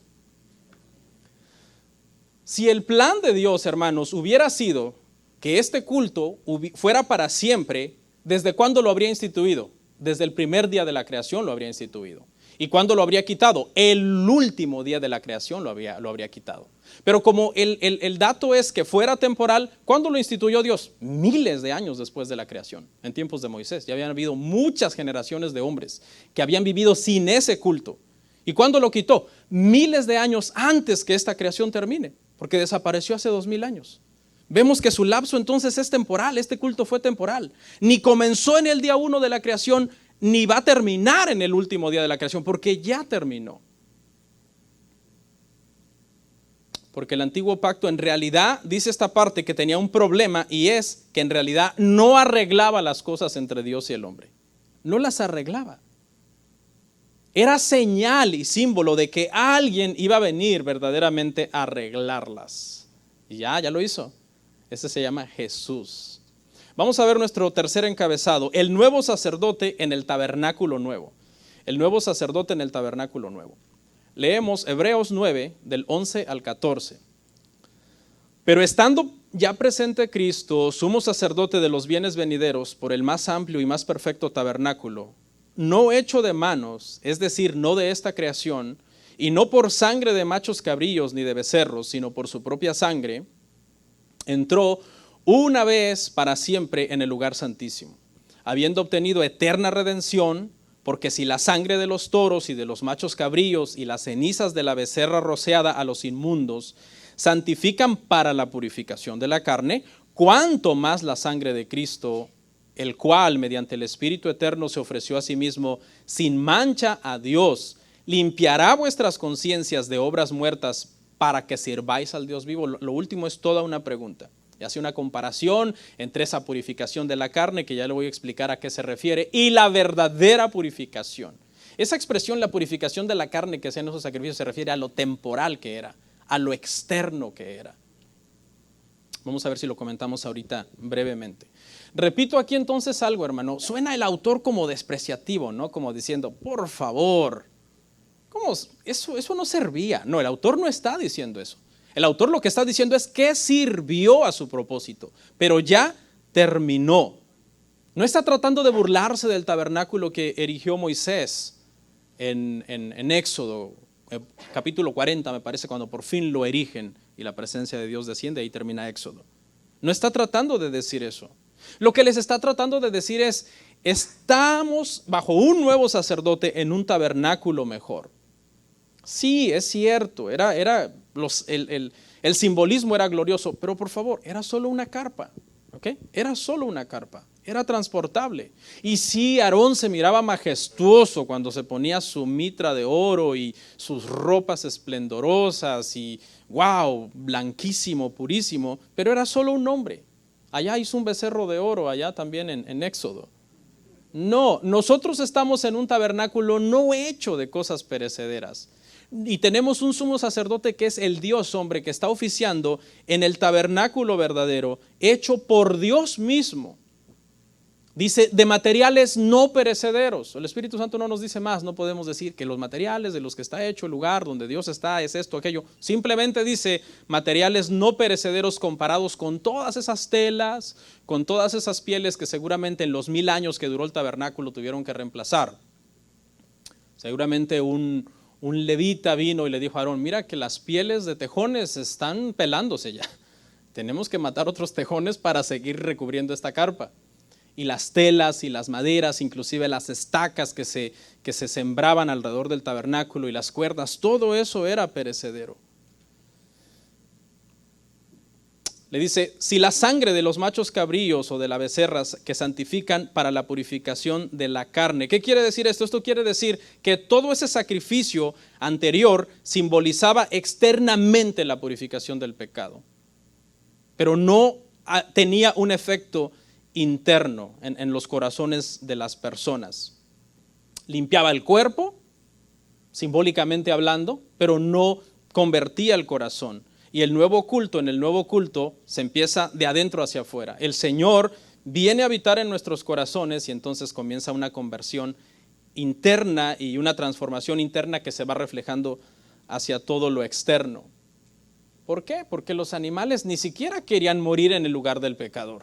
Si el plan de Dios, hermanos, hubiera sido que este culto fuera para siempre, ¿desde cuándo lo habría instituido? Desde el primer día de la creación lo habría instituido. ¿Y cuándo lo habría quitado? El último día de la creación lo habría quitado. Pero como el dato es que fuera temporal, ¿cuándo lo instituyó Dios? Miles de años después de la creación, en tiempos de Moisés. Ya habían habido muchas generaciones de hombres que habían vivido sin ese culto. ¿Y cuándo lo quitó? Miles de años antes que esta creación termine, porque desapareció hace 2000 años. Vemos que su lapso entonces es temporal. Este culto fue temporal. Ni comenzó en el día 1 de la creación, ni va a terminar en el último día de la creación, porque ya terminó. Porque el antiguo pacto en realidad, dice esta parte, que tenía un problema, y es que en realidad no arreglaba las cosas entre Dios y el hombre. No las arreglaba. Era señal y símbolo de que alguien iba a venir verdaderamente a arreglarlas. Y ya lo hizo. Ese se llama Jesús. Vamos a ver nuestro tercer encabezado: el nuevo sacerdote en el tabernáculo nuevo. El nuevo sacerdote en el tabernáculo nuevo. Leemos Hebreos 9, del 11 al 14. Pero estando ya presente Cristo, sumo sacerdote de los bienes venideros, por el más amplio y más perfecto tabernáculo, no hecho de manos, es decir, no de esta creación, y no por sangre de machos cabríos ni de becerros, sino por su propia sangre, entró una vez para siempre en el lugar santísimo, habiendo obtenido eterna redención, porque si la sangre de los toros y de los machos cabríos y las cenizas de la becerra rociada a los inmundos santifican para la purificación de la carne, cuánto más la sangre de Cristo, el cual mediante el Espíritu Eterno se ofreció a sí mismo sin mancha a Dios, limpiará vuestras conciencias de obras muertas para que sirváis al Dios vivo. Lo último es toda una pregunta. Y hace una comparación entre esa purificación de la carne, que ya le voy a explicar a qué se refiere, y la verdadera purificación. Esa expresión, la purificación de la carne que hacían esos sacrificios, se refiere a lo temporal que era, a lo externo que era. Vamos a ver si lo comentamos ahorita brevemente. Repito aquí entonces algo, hermano. Suena el autor como despreciativo, ¿no? Como diciendo, por favor, ¿cómo? Eso no servía. No, el autor no está diciendo eso. El autor lo que está diciendo es que sirvió a su propósito, pero ya terminó. No está tratando de burlarse del tabernáculo que erigió Moisés en Éxodo, capítulo 40, me parece, cuando por fin lo erigen y la presencia de Dios desciende, ahí termina Éxodo. No está tratando de decir eso. Lo que les está tratando de decir es, estamos bajo un nuevo sacerdote en un tabernáculo mejor. Sí, es cierto, el El simbolismo era glorioso, pero por favor, era solo una carpa, ¿ok? Era solo una carpa, era transportable. Y sí, Aarón se miraba majestuoso cuando se ponía su mitra de oro y sus ropas esplendorosas y wow, blanquísimo, purísimo, pero era solo un hombre. Allá hizo un becerro de oro, allá también en Éxodo. No, nosotros estamos en un tabernáculo no hecho de cosas perecederas. Y tenemos un sumo sacerdote que es el Dios hombre, que está oficiando en el tabernáculo verdadero, hecho por Dios mismo. Dice, de materiales no perecederos. El Espíritu Santo no nos dice más, no podemos decir que los materiales de los que está hecho el lugar donde Dios está es esto, aquello. Simplemente dice materiales no perecederos comparados con todas esas telas, con todas esas pieles que seguramente en los 1000 años que duró el tabernáculo tuvieron que reemplazar. Seguramente un levita vino y le dijo a Aarón, mira que las pieles de tejones están pelándose ya. Tenemos que matar otros tejones para seguir recubriendo esta carpa. Y las telas y las maderas, inclusive las estacas que se sembraban alrededor del tabernáculo y las cuerdas, todo eso era perecedero. Le dice, si la sangre de los machos cabríos o de las becerras que santifican para la purificación de la carne. ¿Qué quiere decir esto? Esto quiere decir que todo ese sacrificio anterior simbolizaba externamente la purificación del pecado, pero no tenía un efecto interno en los corazones de las personas. Limpiaba el cuerpo, simbólicamente hablando, pero no convertía el corazón. Y en el nuevo culto se empieza de adentro hacia afuera. El Señor viene a habitar en nuestros corazones y entonces comienza una conversión interna y una transformación interna que se va reflejando hacia todo lo externo. ¿Por qué? Porque los animales ni siquiera querían morir en el lugar del pecador.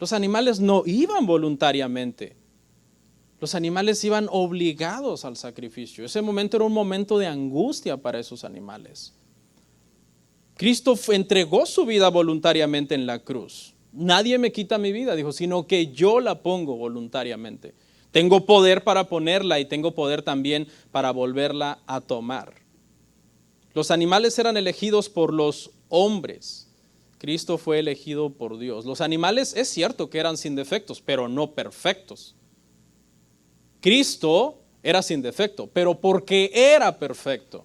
Los animales no iban voluntariamente. Los animales iban obligados al sacrificio. Ese momento era un momento de angustia para esos animales. Cristo entregó su vida voluntariamente en la cruz. Nadie me quita mi vida, dijo, sino que yo la pongo voluntariamente. Tengo poder para ponerla y tengo poder también para volverla a tomar. Los animales eran elegidos por los hombres. Cristo fue elegido por Dios. Los animales es cierto que eran sin defectos, pero no perfectos. Cristo era sin defecto, pero porque era perfecto.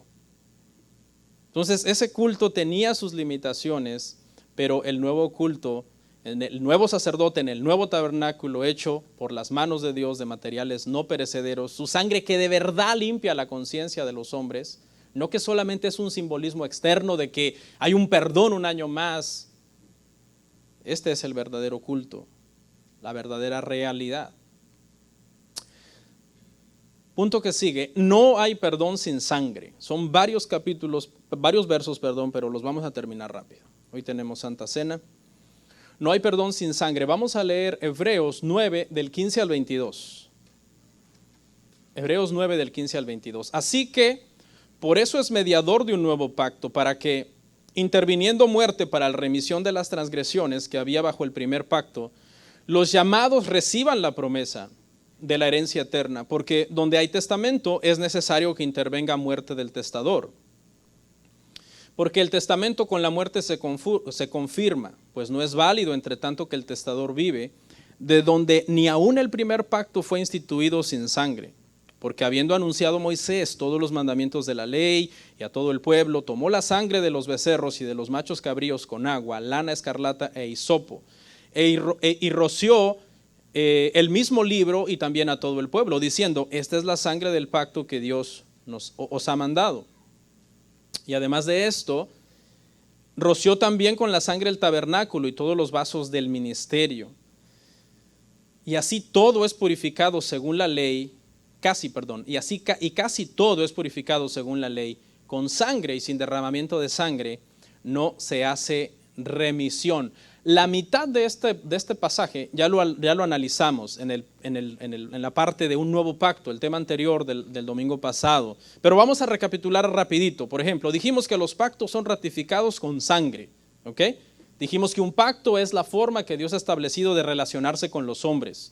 Entonces ese culto tenía sus limitaciones, pero el nuevo culto, el nuevo sacerdote en el nuevo tabernáculo hecho por las manos de Dios de materiales no perecederos, su sangre que de verdad limpia la conciencia de los hombres, no que solamente es un simbolismo externo de que hay un perdón un año más. Este es el verdadero culto, la verdadera realidad. Punto que sigue, no hay perdón sin sangre. Son varios versos, pero los vamos a terminar rápido. Hoy tenemos Santa Cena. No hay perdón sin sangre. Vamos a leer Hebreos 9 del 15 al 22. Hebreos 9 del 15 al 22. Así que, por eso es mediador de un nuevo pacto, para que, interviniendo muerte para la remisión de las transgresiones que había bajo el primer pacto, los llamados reciban la promesa de la herencia eterna, porque donde hay testamento es necesario que intervenga muerte del testador. Porque el testamento con la muerte se confirma, pues no es válido entre tanto que el testador vive, de donde ni aún el primer pacto fue instituido sin sangre. Porque habiendo anunciado Moisés todos los mandamientos de la ley y a todo el pueblo, tomó la sangre de los becerros y de los machos cabríos con agua, lana escarlata e hisopo, y roció el mismo libro y también a todo el pueblo, diciendo, esta es la sangre del pacto que Dios os ha mandado. Y además de esto, roció también con la sangre el tabernáculo y todos los vasos del ministerio. Y así todo es purificado según la ley, casi todo es purificado según la ley, con sangre y sin derramamiento de sangre no se hace remisión. La mitad de este pasaje ya lo analizamos en la parte de un nuevo pacto, el tema anterior del domingo pasado. Pero vamos a recapitular rapidito. Por ejemplo, dijimos que los pactos son ratificados con sangre. ¿Ok? Dijimos que un pacto es la forma que Dios ha establecido de relacionarse con los hombres.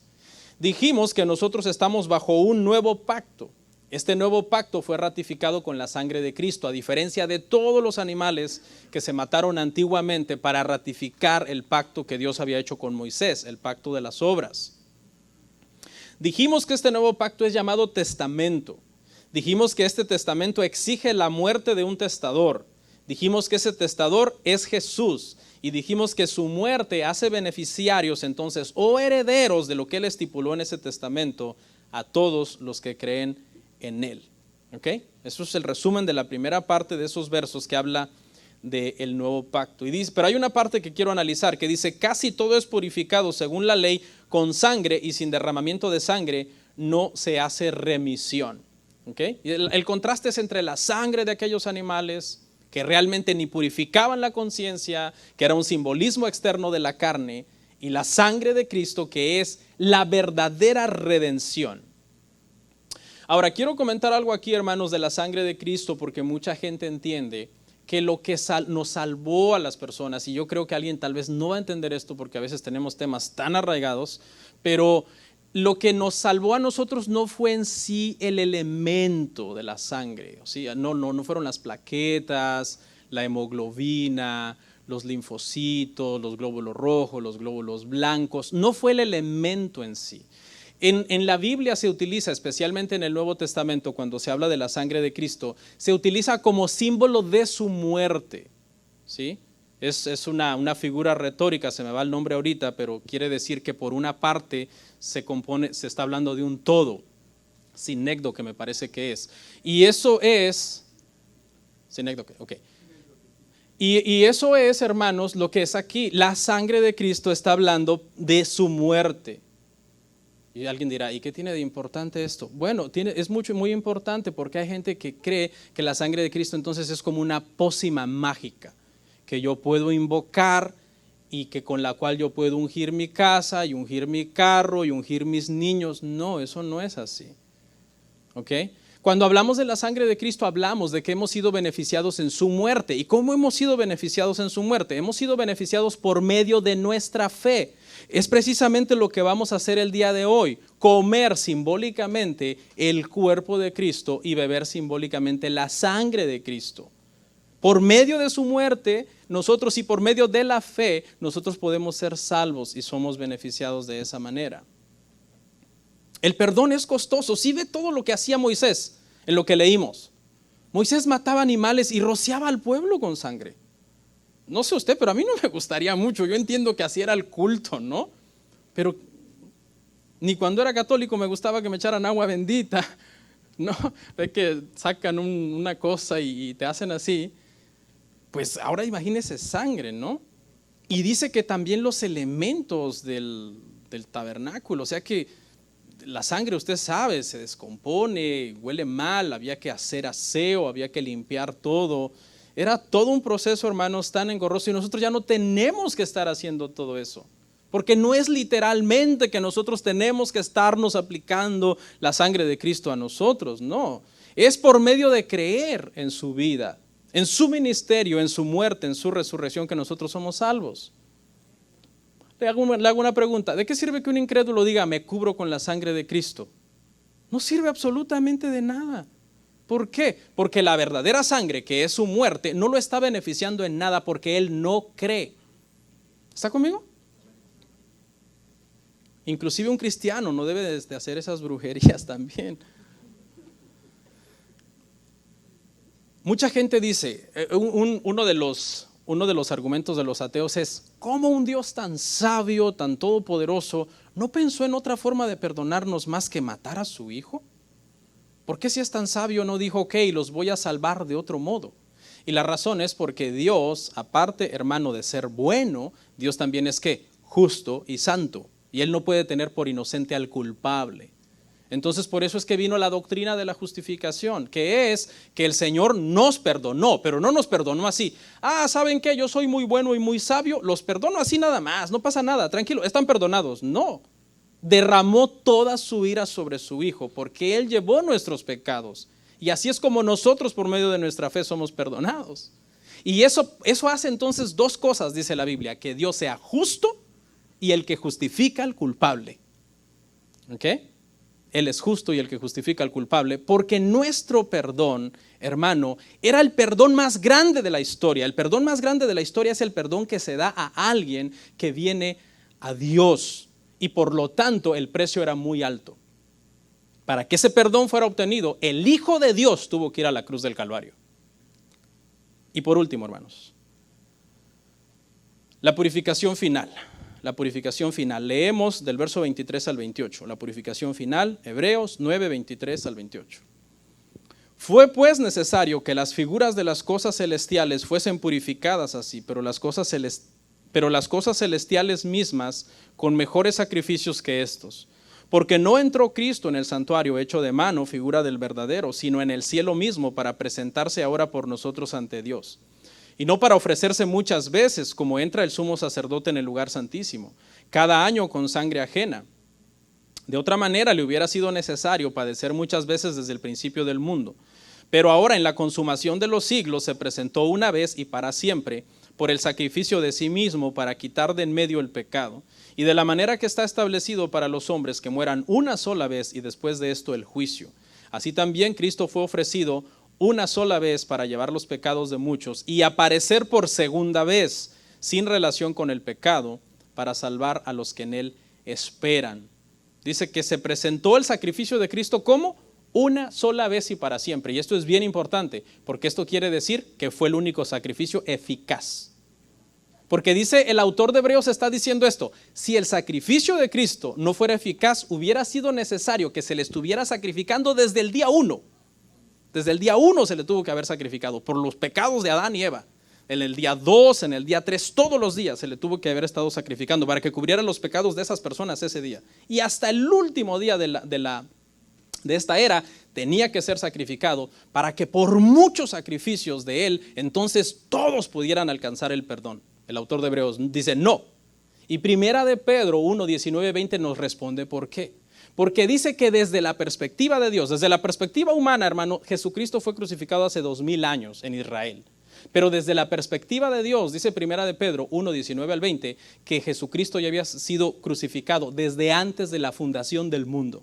Dijimos que nosotros estamos bajo un nuevo pacto. Este nuevo pacto fue ratificado con la sangre de Cristo, a diferencia de todos los animales que se mataron antiguamente para ratificar el pacto que Dios había hecho con Moisés, el pacto de las obras. Dijimos que este nuevo pacto es llamado testamento. Dijimos que este testamento exige la muerte de un testador. Dijimos que ese testador es Jesús. Y dijimos que su muerte hace beneficiarios entonces o herederos de lo que él estipuló en ese testamento a todos los que creen en él. ¿Ok? Eso es el resumen de la primera parte de esos versos que habla del nuevo pacto. Y dice, pero hay una parte que quiero analizar que dice, casi todo es purificado según la ley con sangre, y sin derramamiento de sangre no se hace remisión. ¿Ok? Y el contraste es entre la sangre de aquellos animales que realmente ni purificaban la conciencia, que era un simbolismo externo de la carne, y la sangre de Cristo, que es la verdadera redención. Ahora, quiero comentar algo aquí, hermanos, de la sangre de Cristo, porque mucha gente entiende que lo que nos salvó a las personas, y yo creo que alguien tal vez no va a entender esto porque a veces tenemos temas tan arraigados, pero lo que nos salvó a nosotros no fue en sí el elemento de la sangre, o sea, no fueron las plaquetas, la hemoglobina, los linfocitos, los glóbulos rojos, los glóbulos blancos, no fue el elemento en sí. En la Biblia se utiliza, especialmente en el Nuevo Testamento, cuando se habla de la sangre de Cristo, se utiliza como símbolo de su muerte, ¿sí? Es una figura retórica, se me va el nombre ahorita, pero quiere decir que por una parte se está hablando de un todo, sinécdoque me parece que es. Y eso es, sinécdoque, ok. Y eso es, hermanos, lo que es aquí. La sangre de Cristo está hablando de su muerte. Y alguien dirá, ¿y qué tiene de importante esto? Bueno, es muy importante, porque hay gente que cree que la sangre de Cristo entonces es como una pócima mágica que yo puedo invocar y que con la cual yo puedo ungir mi casa y ungir mi carro y ungir mis niños. No, eso no es así. ¿Ok? Cuando hablamos de la sangre de Cristo, hablamos de que hemos sido beneficiados en su muerte. ¿Y cómo hemos sido beneficiados en su muerte? Hemos sido beneficiados por medio de nuestra fe. Es precisamente lo que vamos a hacer el día de hoy, comer simbólicamente el cuerpo de Cristo y beber simbólicamente la sangre de Cristo. Por medio de su muerte, nosotros, y por medio de la fe, nosotros podemos ser salvos y somos beneficiados de esa manera. El perdón es costoso. Sí, ve todo lo que hacía Moisés en lo que leímos. Moisés mataba animales y rociaba al pueblo con sangre. No sé usted, pero a mí no me gustaría mucho. Yo entiendo que así era el culto, ¿no? Pero ni cuando era católico me gustaba que me echaran agua bendita. No, ve que sacan una cosa y te hacen así. Pues ahora imagínese sangre, ¿no? Y dice que también los elementos del tabernáculo, o sea que la sangre, usted sabe, se descompone, huele mal, había que hacer aseo, había que limpiar todo. Era todo un proceso, hermanos, tan engorroso, y nosotros ya no tenemos que estar haciendo todo eso. Porque no es literalmente que nosotros tenemos que estarnos aplicando la sangre de Cristo a nosotros, no. Es por medio de creer en su vida, en su ministerio, en su muerte, en su resurrección, que nosotros somos salvos. Le hago una pregunta. ¿De qué sirve que un incrédulo diga, me cubro con la sangre de Cristo? No sirve absolutamente de nada. ¿Por qué? Porque la verdadera sangre, que es su muerte, no lo está beneficiando en nada porque él no cree. ¿Está conmigo? Inclusive un cristiano no debe de hacer esas brujerías también. Mucha gente dice, uno de los argumentos de los ateos es, ¿cómo un Dios tan sabio, tan todopoderoso, no pensó en otra forma de perdonarnos más que matar a su hijo? ¿Por qué si es tan sabio no dijo, ok, los voy a salvar de otro modo? Y la razón es porque Dios, aparte, hermano, de ser bueno, Dios también es ¿qué? Justo y santo. Y Él no puede tener por inocente al culpable. Entonces por eso es que vino la doctrina de la justificación, que es que el Señor nos perdonó, pero no nos perdonó así. ¿Saben qué? Yo soy muy bueno y muy sabio, los perdono así nada más, no pasa nada, tranquilo, están perdonados. No, derramó toda su ira sobre su Hijo, porque Él llevó nuestros pecados. Y así es como nosotros por medio de nuestra fe somos perdonados. Y eso hace entonces dos cosas, dice la Biblia, que Dios sea justo y el que justifica al culpable. ¿Ok? Él es justo y el que justifica al culpable, porque nuestro perdón, hermano, era el perdón más grande de la historia. El perdón más grande de la historia es el perdón que se da a alguien que viene a Dios, y por lo tanto el precio era muy alto. Para que ese perdón fuera obtenido, el Hijo de Dios tuvo que ir a la cruz del Calvario. Y por último, hermanos, la purificación final. La purificación final. Leemos del verso 23 al 28. La purificación final, Hebreos 9, 23 al 28. Fue pues necesario que las figuras de las cosas celestiales fuesen purificadas así, pero las cosas celestiales mismas con mejores sacrificios que estos. Porque no entró Cristo en el santuario hecho de mano, figura del verdadero, sino en el cielo mismo para presentarse ahora por nosotros ante Dios. Y no para ofrecerse muchas veces, como entra el sumo sacerdote en el lugar santísimo, cada año con sangre ajena. De otra manera le hubiera sido necesario padecer muchas veces desde el principio del mundo. Pero ahora en la consumación de los siglos se presentó una vez y para siempre por el sacrificio de sí mismo para quitar de en medio el pecado. Y de la manera que está establecido para los hombres que mueran una sola vez y después de esto el juicio. Así también Cristo fue ofrecido una sola vez para llevar los pecados de muchos y aparecer por segunda vez sin relación con el pecado para salvar a los que en él esperan. Dice que se presentó el sacrificio de Cristo como una sola vez y para siempre. Y esto es bien importante porque esto quiere decir que fue el único sacrificio eficaz. Porque dice el autor de Hebreos está diciendo esto: si el sacrificio de Cristo no fuera eficaz, hubiera sido necesario que se le estuviera sacrificando desde el día 1. Desde el día 1 se le tuvo que haber sacrificado por los pecados de Adán y Eva. En el día 2, en el día 3, todos los días se le tuvo que haber estado sacrificando para que cubriera los pecados de esas personas ese día. Y hasta el último día de esta era tenía que ser sacrificado para que por muchos sacrificios de él, entonces todos pudieran alcanzar el perdón. El autor de Hebreos dice no. Y primera de Pedro 1, 19, 20 nos responde por qué. Porque dice que desde la perspectiva de Dios, desde la perspectiva humana, hermano, Jesucristo fue crucificado hace 2000 años en Israel. Pero desde la perspectiva de Dios, dice primera de Pedro 1, 19 al 20, que Jesucristo ya había sido crucificado desde antes de la fundación del mundo.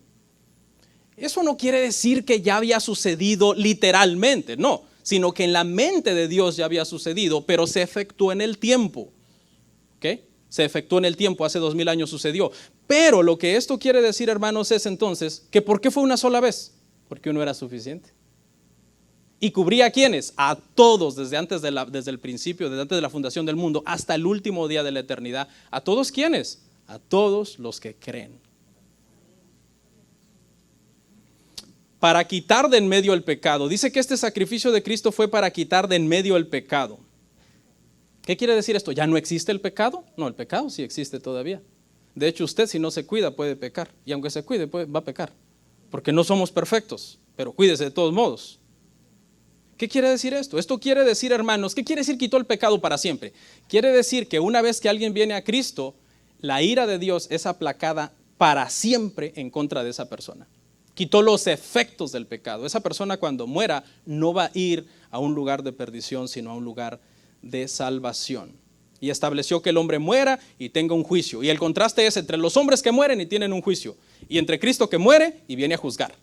Eso no quiere decir que ya había sucedido literalmente, no, sino que en la mente de Dios ya había sucedido, pero se efectuó en el tiempo. ¿Ok? Se efectuó en el tiempo, hace 2000 años sucedió. Pero lo que esto quiere decir, hermanos, es entonces que ¿por qué fue una sola vez? Porque uno era suficiente. ¿Y cubría a quiénes? A todos, desde el principio, desde antes de la fundación del mundo, hasta el último día de la eternidad. ¿A todos quiénes? A todos los que creen. Para quitar de en medio el pecado. Dice que este sacrificio de Cristo fue para quitar de en medio el pecado. ¿Qué quiere decir esto? ¿Ya no existe el pecado? No, el pecado sí existe todavía. De hecho, usted si no se cuida puede pecar. Y aunque se cuide, va a pecar. Porque no somos perfectos, pero cuídese de todos modos. ¿Qué quiere decir esto? Esto quiere decir, hermanos, ¿qué quiere decir quitó el pecado para siempre? Quiere decir que una vez que alguien viene a Cristo, la ira de Dios es aplacada para siempre en contra de esa persona. Quitó los efectos del pecado. Esa persona cuando muera no va a ir a un lugar de perdición, sino a un lugar de salvación. Y estableció que el hombre muera y tenga un juicio. Y el contraste es entre los hombres que mueren y tienen un juicio, y entre Cristo que muere y viene a juzgar.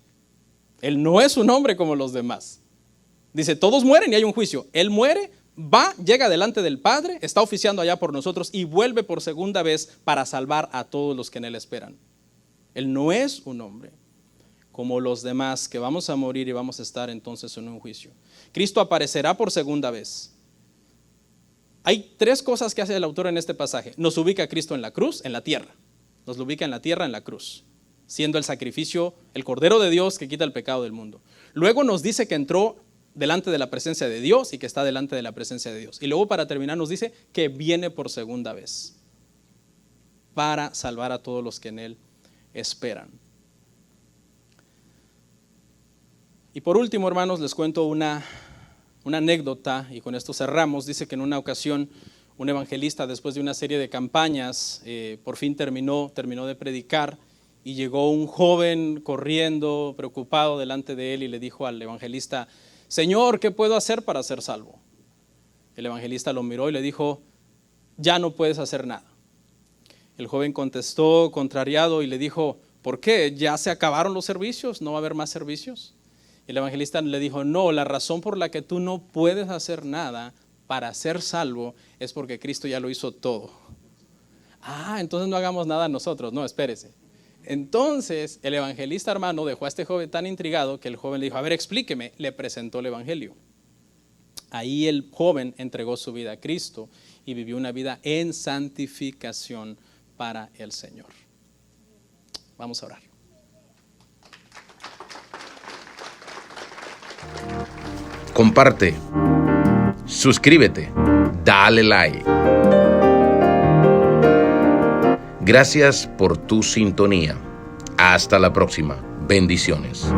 Él no es un hombre como los demás. Dice, todos mueren y hay un juicio. Él muere, va, llega delante del Padre, está oficiando allá por nosotros y vuelve por segunda vez para salvar a todos los que en él esperan. Él no es un hombre como los demás que vamos a morir y vamos a estar entonces en un juicio. Cristo aparecerá por segunda vez. Hay tres cosas que hace el autor en este pasaje. Nos ubica a Cristo en la cruz, en la tierra. Nos lo ubica en la tierra, en la cruz, siendo el sacrificio, el Cordero de Dios que quita el pecado del mundo. Luego nos dice que entró delante de la presencia de Dios y que está delante de la presencia de Dios. Y luego para terminar nos dice que viene por segunda vez para salvar a todos los que en él esperan. Y por último, hermanos, les cuento una anécdota y con esto cerramos. Dice que en una ocasión un evangelista, después de una serie de campañas, por fin terminó de predicar y llegó un joven corriendo, preocupado delante de él y le dijo al evangelista, Señor, ¿qué puedo hacer para ser salvo? El evangelista lo miró y le dijo, ya no puedes hacer nada. El joven contestó contrariado y le dijo, ¿por qué? ¿Ya se acabaron los servicios? ¿No va a haber más servicios? Y el evangelista le dijo, no, la razón por la que tú no puedes hacer nada para ser salvo es porque Cristo ya lo hizo todo. Entonces no hagamos nada nosotros. No, espérese. Entonces el evangelista, hermano, dejó a este joven tan intrigado que el joven le dijo, a ver, explíqueme. Le presentó el evangelio. Ahí el joven entregó su vida a Cristo y vivió una vida en santificación para el Señor. Vamos a orar. Comparte, suscríbete, dale like. Gracias por tu sintonía. Hasta la próxima. Bendiciones.